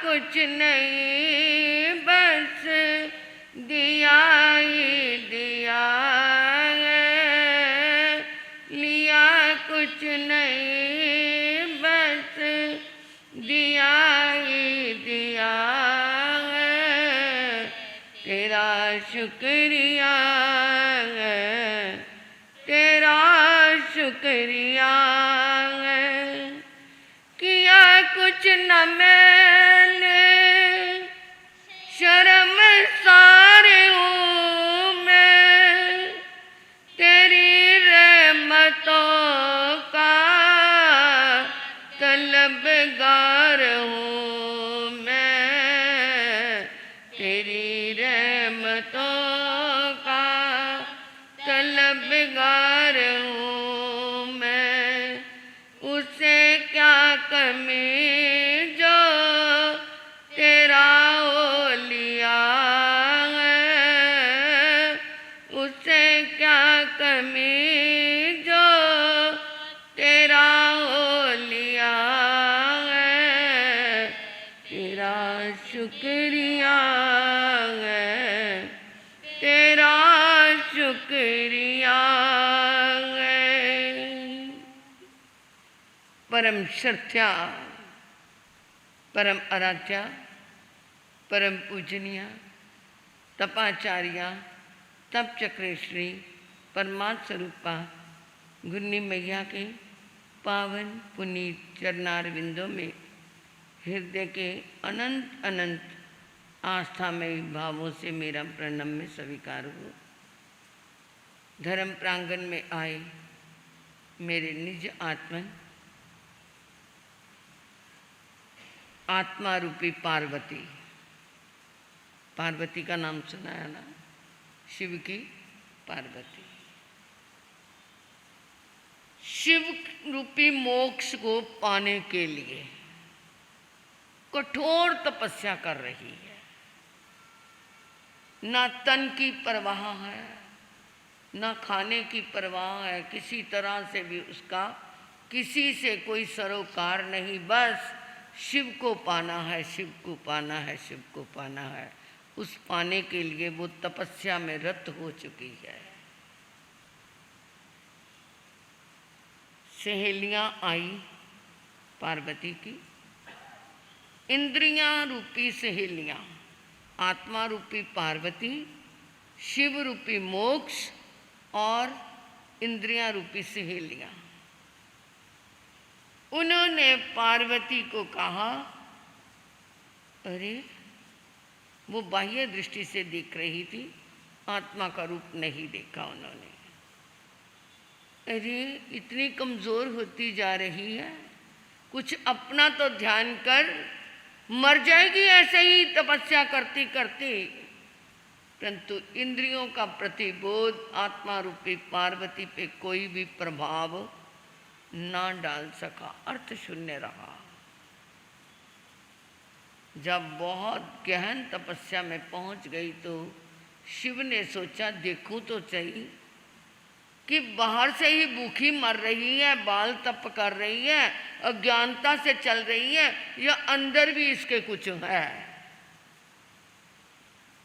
कुछ नहीं बस दिया ही दिया है, लिया कुछ नहीं बस दिया ही दिया है। तेरा शुक्रिया है, तेरा शुक्रिया है। किया कुछ न मैंने शर्मसार हूँ मैं, तेरी रहमतों का तलबगार हूँ मैं, तेरी रहमतों का तलबगार हूँ मैं। उसे क्या कमी जो तेरा ओलिया है, उसे क्या कमी जो तेरा ओलिया है। तेरा शुक्रिया है, तेरा शुक्रिया है। परम श्रद्धा, परम आराध्या, परम पूजनीय तपाचार्या तप चक्रेश्वरी परमात्म स्वरूपा गुरनी मैया के पावन पुनीत चरणारविंदों में हृदय के अनंत अनंत आस्थामय भावों से मेरा प्रणम में स्वीकार हो। धर्म प्रांगण में आए मेरे निज आत्मन आत्मा रूपी पार्वती, पार्वती का नाम सुना है ना, शिव की पार्वती। शिव रूपी मोक्ष को पाने के लिए कठोर तपस्या कर रही है। ना तन की परवाह है, ना खाने की परवाह है, किसी तरह से भी उसका किसी से कोई सरोकार नहीं। बस शिव को पाना है, शिव को पाना है, शिव को पाना है। उस पाने के लिए वो तपस्या में रत हो चुकी है। सहेलियां आई पार्वती की, इंद्रियां रूपी सहेलियां, आत्मा रूपी पार्वती, शिव रूपी मोक्ष और इंद्रियां रूपी सहेलियां। उन्होंने पार्वती को कहा, अरे वो बाह्य दृष्टि से देख रही थी, आत्मा का रूप नहीं देखा उन्होंने। अरे इतनी कमज़ोर होती जा रही है, कुछ अपना तो ध्यान कर, मर जाएगी ऐसे ही तपस्या करती करती। परंतु इंद्रियों का प्रतिबोध आत्मा रूपी पार्वती पे कोई भी प्रभाव ना डाल सका, अर्थ शून्य रहा। जब बहुत गहन तपस्या में पहुंच गई तो शिव ने सोचा देखूं तो सही कि बाहर से ही भूखी मर रही है, बाल तप कर रही है, अज्ञानता से चल रही है, या अंदर भी इसके कुछ है।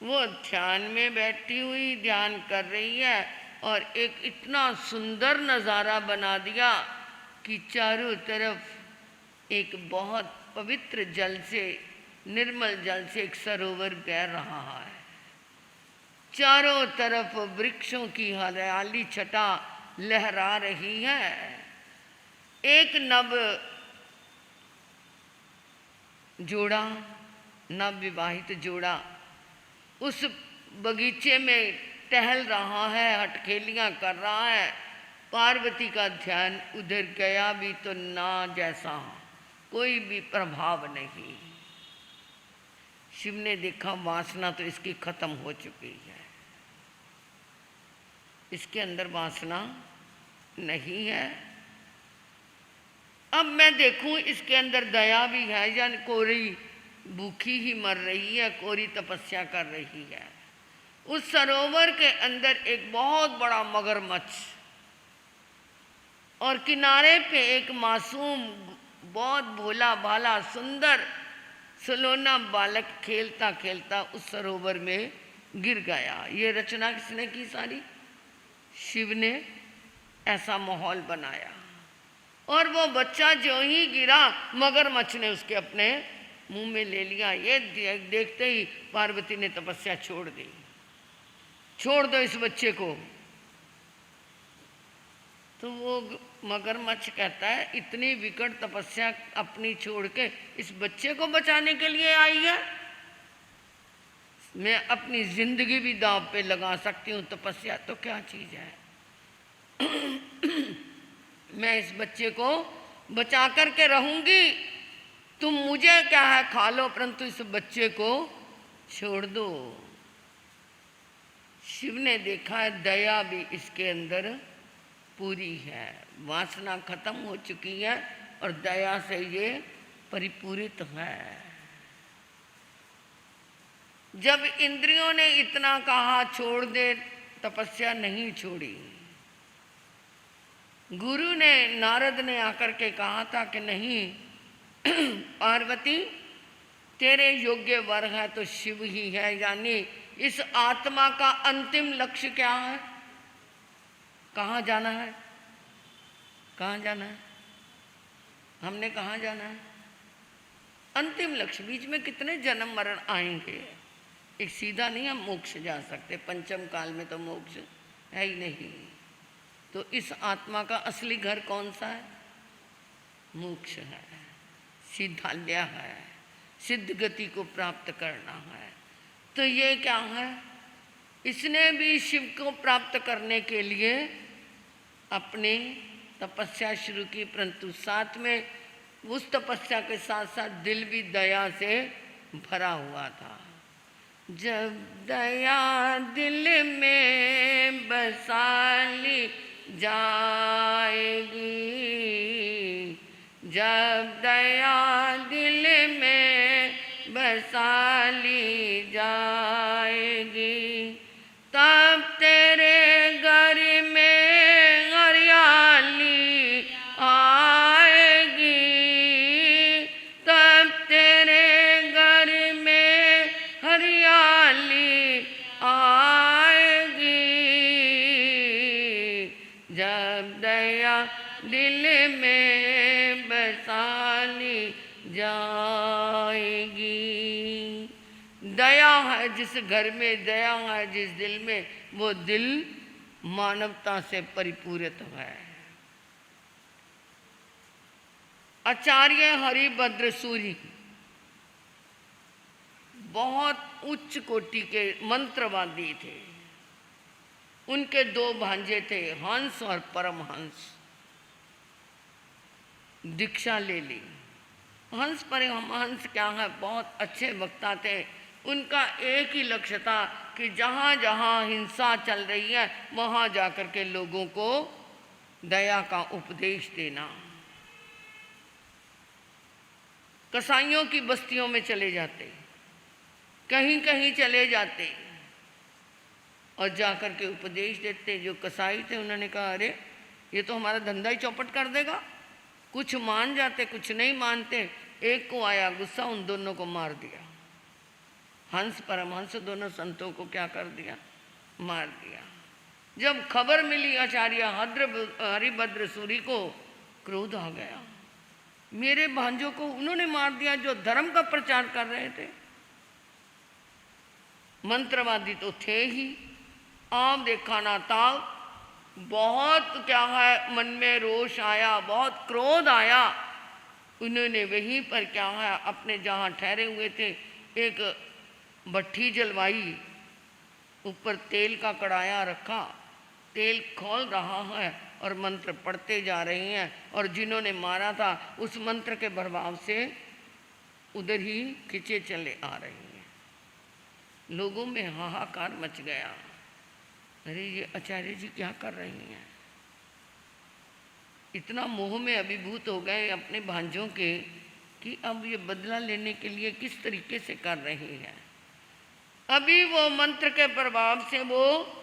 वो ध्यान में बैठी हुई ध्यान कर रही है और एक इतना सुंदर नज़ारा बना दिया कि चारों तरफ एक बहुत पवित्र जल से, निर्मल जल से एक सरोवर बह रहा है। चारों तरफ वृक्षों की हरियाली छटा लहरा रही है। एक नव जोड़ा, नव विवाहित जोड़ा उस बगीचे में टहल रहा है, हटखेलियां कर रहा है। पार्वती का ध्यान उधर गया भी तो ना जैसा, कोई भी प्रभाव नहीं। शिव ने देखा वासना तो इसकी खत्म हो चुकी है, इसके अंदर वासना नहीं है। अब मैं देखूं इसके अंदर दया भी है या कोरी भूखी ही मर रही है, कोरी तपस्या कर रही है। उस सरोवर के अंदर एक बहुत बड़ा मगरमच्छ और किनारे पे एक मासूम, बहुत भोला भाला सुंदर सलोना बालक खेलता खेलता उस सरोवर में गिर गया। ये रचना किसने की सारी? शिव ने ऐसा माहौल बनाया। और वो बच्चा जो ही गिरा, मगरमच्छ ने उसके अपने मुंह में ले लिया। ये देखते ही पार्वती ने तपस्या छोड़ दी। छोड़ दो इस बच्चे को। तो वो मगरमच्छ कहता है, इतनी विकट तपस्या अपनी छोड़ के इस बच्चे को बचाने के लिए आई है? मैं अपनी जिंदगी भी दांव पे लगा सकती हूँ, तपस्या तो क्या चीज है। मैं इस बच्चे को बचा करके रहूंगी। तुम मुझे क्या है खा लो, परंतु इस बच्चे को छोड़ दो। शिव ने देखा है दया भी इसके अंदर पूरी है, वासना खत्म हो चुकी है और दया से ये परिपूरित है। जब इंद्रियों ने इतना कहा छोड़ दे, तपस्या नहीं छोड़ी। गुरु ने, नारद ने आकर के कहा था कि नहीं पार्वती तेरे योग्य वर है तो शिव ही है। यानी इस आत्मा का अंतिम लक्ष्य क्या है? कहाँ जाना है? कहाँ जाना है? हमने कहाँ जाना है? अंतिम लक्ष्य। बीच में कितने जन्म मरण आएंगे, एक सीधा नहीं हम मोक्ष जा सकते। पंचम काल में तो मोक्ष है ही नहीं। तो इस आत्मा का असली घर कौन सा है? मोक्ष है, सिद्धालय है, सिद्ध गति को प्राप्त करना है। तो ये क्या है? इसने भी शिव को प्राप्त करने के लिए अपनी तपस्या शुरू की, परंतु साथ में उस तपस्या के साथ साथ दिल भी दया से भरा हुआ था। जब दया दिल में बसाली जाएगी, जब दया दिल में बसाली जाएगी, तब तेरे घर में हरियाली आएगी, तब तेरे घर में हरियाली आएगी। जब दया दिल में बसाली जाएगी। दया है जिस घर में, दया है जिस दिल में, वो दिल मानवता से परिपूरित है। आचार्य हरिभद्र सूरी बहुत उच्च कोटि के मंत्रवादी थे। उनके दो भांजे थे, हंस और परमहंस। दीक्षा ले ली। हंस परमहंस क्या है? बहुत अच्छे वक्ता थे। उनका एक ही लक्ष्य था कि जहाँ जहाँ हिंसा चल रही है वहाँ जाकर के लोगों को दया का उपदेश देना। कसाईयों की बस्तियों में चले जाते, कहीं कहीं चले जाते और जाकर के उपदेश देते। जो कसाई थे उन्होंने कहा, अरे ये तो हमारा धंधा ही चौपट कर देगा। कुछ मान जाते, कुछ नहीं मानते। एक को आया गुस्सा, उन दोनों को मार दिया। हंस परमहंस दोनों संतों को क्या कर दिया? मार दिया। जब खबर मिली आचार्य हरिभद्र सूरी को, क्रोध आ गया। मेरे भांजों को उन्होंने मार दिया जो धर्म का प्रचार कर रहे थे। मंत्रवादी तो थे ही। आम देखा ना ताव, बहुत क्या है मन में रोष आया, बहुत क्रोध आया। उन्होंने वहीं पर क्या है अपने जहाँ ठहरे हुए थे एक भट्ठी जलवाई, ऊपर तेल का कड़ाया रखा, तेल खोल रहा है और मंत्र पढ़ते जा रही हैं। और जिन्होंने मारा था उस मंत्र के प्रभाव से उधर ही खिंचे चले आ रही हैं। लोगों में हाहाकार मच गया। अरे ये आचार्य जी क्या कर रही हैं? इतना मोह में अभिभूत हो गए अपने भांजों के कि अब ये बदला लेने के लिए किस तरीके से कर रही हैं। अभी वो मंत्र के प्रभाव से वो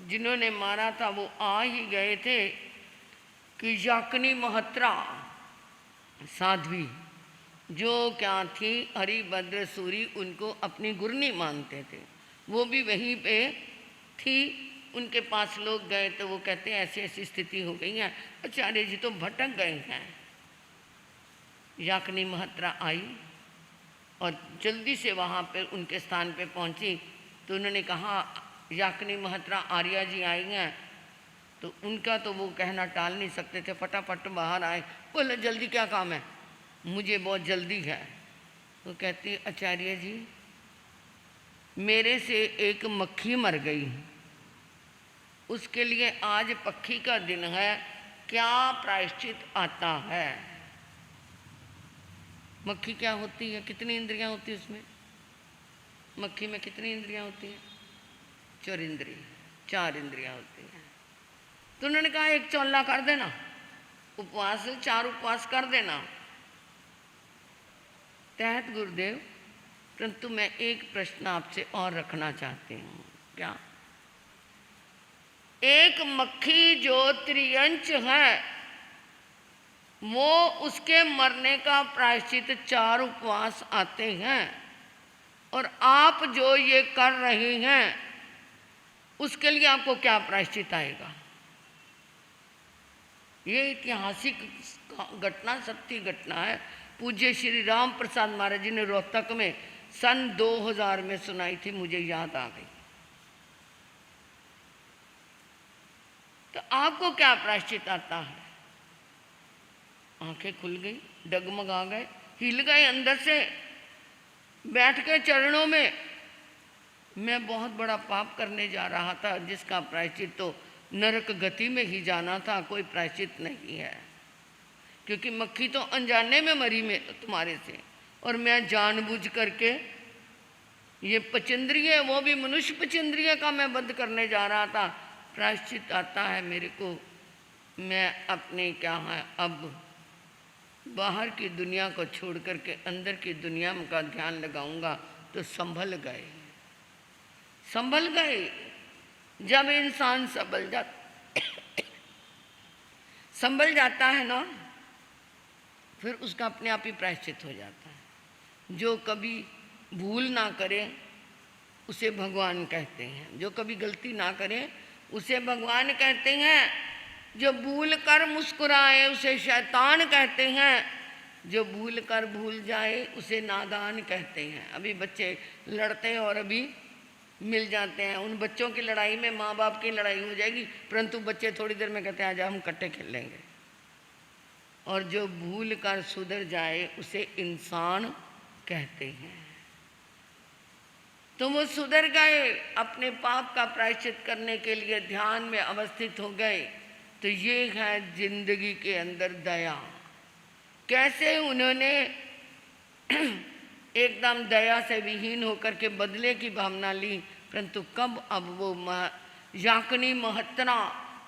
जिन्होंने मारा था वो आ ही गए थे कि याकनी महत्रा साध्वी, जो क्या थी हरिभद्र सूरी उनको अपनी गुरनी मानते थे, वो भी वहीं पे थी। उनके पास लोग गए तो वो कहते हैं ऐसी ऐसी स्थिति हो गई है, आचार्य जी तो भटक गए हैं। याकनी महत्रा आई और जल्दी से वहाँ पर उनके स्थान पे पहुँची तो उन्होंने कहा याकनी महत्रा आर्या जी आई हैं। तो उनका तो वो कहना टाल नहीं सकते थे, फटाफट बाहर आए, बोले जल्दी क्या काम है, मुझे बहुत जल्दी है। तो कहती आचार्य जी मेरे से एक मक्खी मर गई, उसके लिए आज पक्खी का दिन है, क्या प्रायश्चित आता है। मक्खी क्या होती है, कितनी इंद्रियां होती है उसमें, मक्खी में कितनी इंद्रियां होती हैं, चौरिंद्रिय, 4 इंद्रियां होती हैं। तो उन्होंने कहा एक चौला कर देना, उपवास 4 उपवास कर देना। तहत गुरुदेव, परंतु मैं एक प्रश्न आपसे और रखना चाहती हूँ। क्या? एक मक्खी जो त्रियंच है वो उसके मरने का प्रायश्चित 4 उपवास आते हैं, और आप जो ये कर रहे हैं उसके लिए आपको क्या प्रायश्चित आएगा। ये ऐतिहासिक घटना, सत्य घटना है। पूज्य श्री राम प्रसाद महाराज जी ने रोहतक में सन 2000 में सुनाई थी, मुझे याद आ गई। तो आपको क्या प्रायश्चित आता है। आंखें खुल गई, डगमगा गए, हिल गए अंदर से, बैठ के चरणों में। मैं बहुत बड़ा पाप करने जा रहा था जिसका प्रायश्चित तो नरक गति में ही जाना था, कोई प्रायश्चित नहीं है। क्योंकि मक्खी तो अनजाने में मरी में तुम्हारे से, और मैं जानबूझ करके ये पचेंद्रिय, वो भी मनुष्य पचेंद्रिय का मैं वध करने जा रहा था। प्रायश्चित आता है मेरे को, मैं अपने क्या है अब बाहर की दुनिया को छोड़ करके अंदर की दुनिया का ध्यान लगाऊंगा। तो संभल गए, संभल गए। जब इंसान संभल जाता है ना, फिर उसका अपने आप ही प्रायश्चित हो जाता है। जो कभी भूल ना करे उसे भगवान कहते हैं, जो कभी गलती ना करे उसे भगवान कहते हैं, जो भूल कर मुस्कुराए उसे शैतान कहते हैं, जो भूल कर भूल जाए उसे नादान कहते हैं। अभी बच्चे लड़ते हैं और अभी मिल जाते हैं, उन बच्चों की लड़ाई में माँ बाप की लड़ाई हो जाएगी, परंतु बच्चे थोड़ी देर में कहते हैं आजा हम इकट्ठे खेल लेंगे। और जो भूल कर सुधर जाए उसे इंसान कहते हैं। तो वो सुधर गए, अपने पाप का प्रायश्चित करने के लिए ध्यान में अवस्थित हो गए। तो ये है जिंदगी के अंदर दया। कैसे उन्होंने एकदम दया से विहीन होकर के बदले की भावना ली, परंतु कब अब वो याकनी महत्रा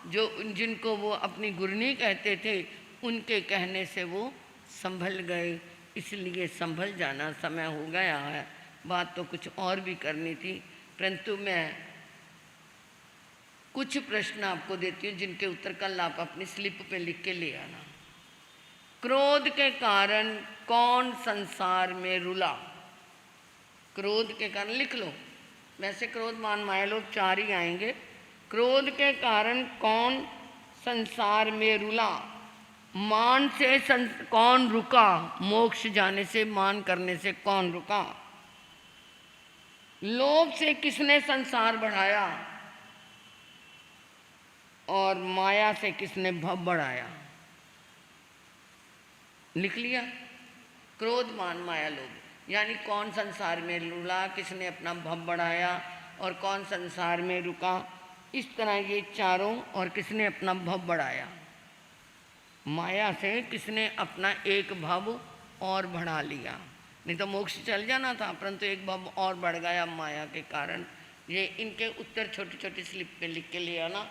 जो जिनको वो अपनी गुरनी कहते थे उनके कहने से वो संभल गए। इसलिए संभल जाना समय हो गया है। बात तो कुछ और भी करनी थी, परंतु मैं कुछ प्रश्न आपको देती हूँ जिनके उत्तर कल आप अपनी स्लिप पे लिख के ले आना। क्रोध के कारण कौन संसार में रुला। क्रोध के कारण लिख लो, वैसे क्रोध मान माया लोग 4 ही आएंगे। क्रोध के कारण कौन संसार में रुला, मान से कौन रुका, मोक्ष जाने से मान करने से कौन रुका, लोभ से किसने संसार बढ़ाया, और माया से किसने भव बढ़ाया। लिख लिया। क्रोध मान माया लोभ, यानी कौन संसार में रुला, किसने अपना भव बढ़ाया, और कौन संसार में रुका। इस तरह ये चारों, और किसने अपना भव बढ़ाया। माया से किसने अपना एक भव और बढ़ा लिया, नहीं तो मोक्ष चल जाना था, परंतु एक भव और बढ़ गया माया के कारण। ये इनके उत्तर छोटी छोटी स्लिप पे लिख के ले आना।